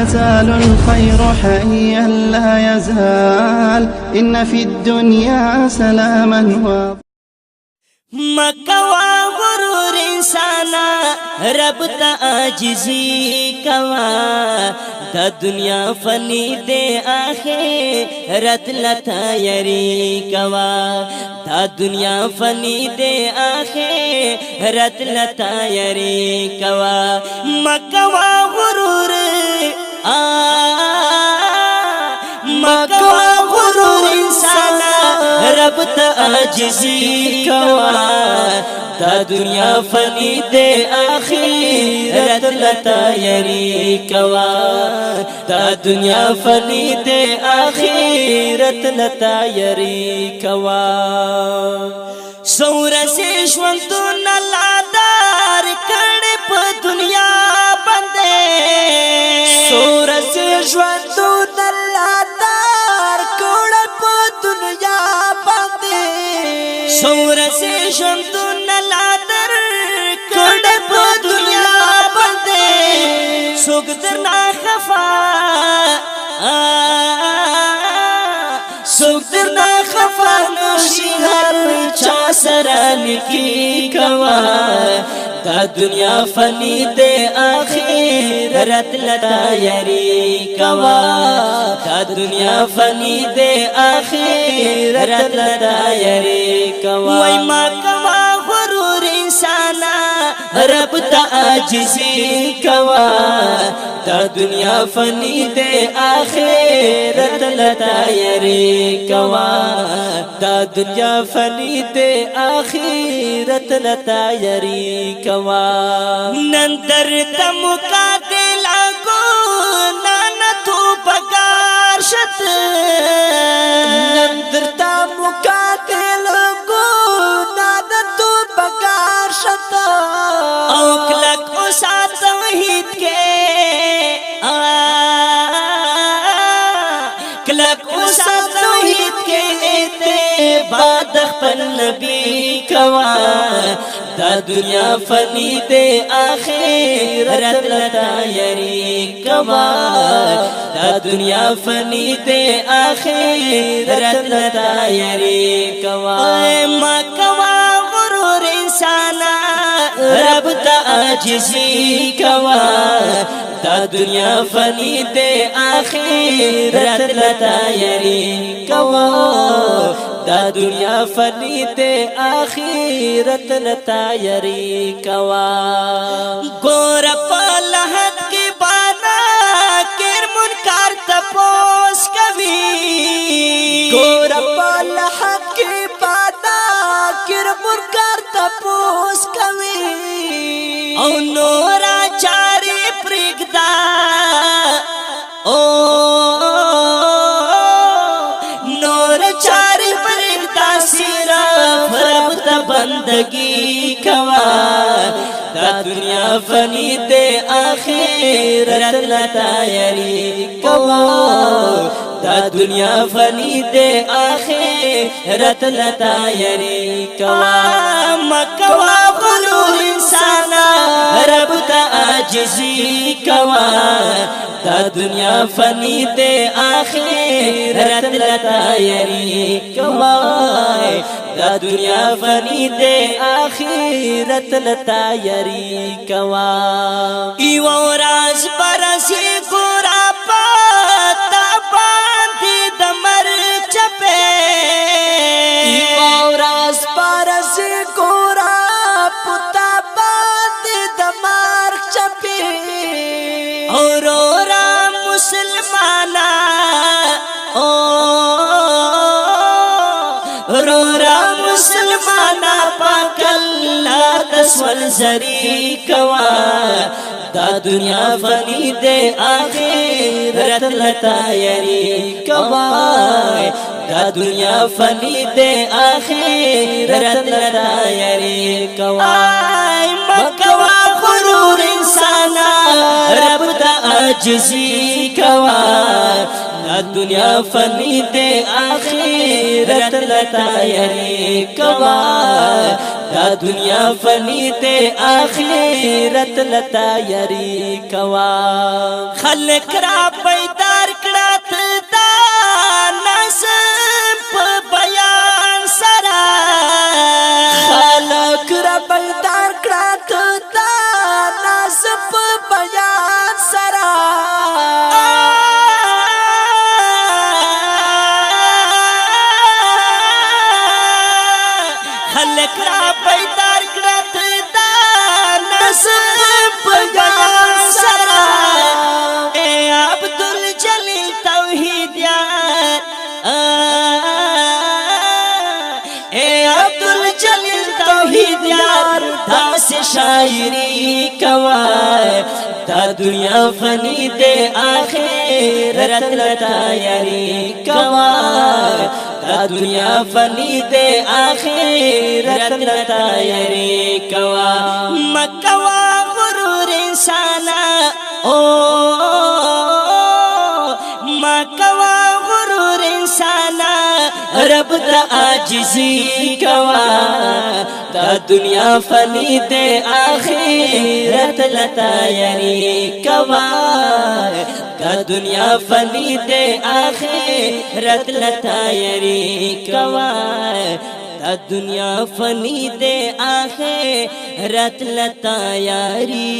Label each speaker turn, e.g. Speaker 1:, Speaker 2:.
Speaker 1: يزال الخير حيا لا يزال إن في الدنيا سلاما
Speaker 2: مکوا غرور انسانا رب تا عاجزی کوا دا دنیا فنی دے آخرت لتا یری کوا دا دنیا فنی دے آخرت لتا یری کوا مکوا غرور مکوا غرور انسانا رب تا عاجزی کوا دا دنیا فنی دے آخرت لتا یری کوا دا دنیا فنی دے آخرت لتا یری کوا سورسی شوندون لادار کڑی پا دنیا بندے سورسی شوندون لادار کڑی پا دنیا بندے سورسی شوندون لادار کڑی پا دنیا بندے سوک درنا خفا سوک درنا خفا نوشی ہر چا سران کی کوا دا دنیا فنی دے آخرت لتا یری کوا دا دنیا فنی دے آخرت لتا یری کوا وی ما کوا غرور انسانا رب تا عاجزی کوا دا دنیا فنی دے آخرت لتا یری کوا دا دنیا فنی دے آخرت لتا یری کوا نندر تمقاتل آگو نانا تو بگار شت نندر تمقاتل آگو نانا تو بگار شت اوکلک اسا توحید کے کلک اسا توحید کے اعتباد خپل نبی کوا دا دنیا فنی دے آخرت لتا یری کوا دا دنیا فنی دے آخرت لتا یری کوا ما کوا غرور انسانا رب تا عاجزی کوا دا دنیا فنی دے آخرت لتا یری کوا دا دنیا فنی دے آخرت لتا یری کوا گور پا لحد کی بانا کر منکار تپوس کبھی گور پا لحد کی بانا کر منکار تپوس کبھی او نورا چاری پرگدا او نورا چاری پرگدا صرف رب تا بندگی کوا دا دنیا فنی دے آخرت لتا یری کوا دا دنیا فنی دے آخرت لتا یری کوا مکوا غرور انسانا رب تا عاجزی کوا دا دنیا فنی دے آخرت لتا یری کوا دا دنیا فنی دے آخرت لتا یری کوا ایو راز برسی گورا پاتا باندی دمر چپے ایو راز برسی گورا پاتا باندی دمر چپے اور مسلمانا رورا مسلمانا پاک اللہ تسول زری کوا دا دنیا فنی دے آخرت لتا یری کوا دا دنیا فنی دے آخرت لتا یری کوا مکوا غرور انسانا رب تا عاجزی کوا دا دنیا فنی دے آخرت لتا یری کوا دا دنیا فانی دے آخرت لتا یری کوا خلق را بیدار کرات دا نظم پا بیان سرا خلق را بیدار کرات دا نظم پا بیان سرا خلق را بیدار کرات دا نظم پا بیان سرا اے عبدالجلیل توحید یار اے عبدالجلیل توحید یار دا سے شاعری کوا دا دنیا فانی دے آخرت لتا یری کوا دا دنیا فانی دے آخرت لتا یری کوا مکوا غرور انسانا مکوا غرور انسانا رب دا عاجزی کوا دا دنیا فانی دے آخرت لتا یری کوا دا دنیا فانی دے آخرت لتا یری کوا دا دنیا فانی دے آخرت لتا یری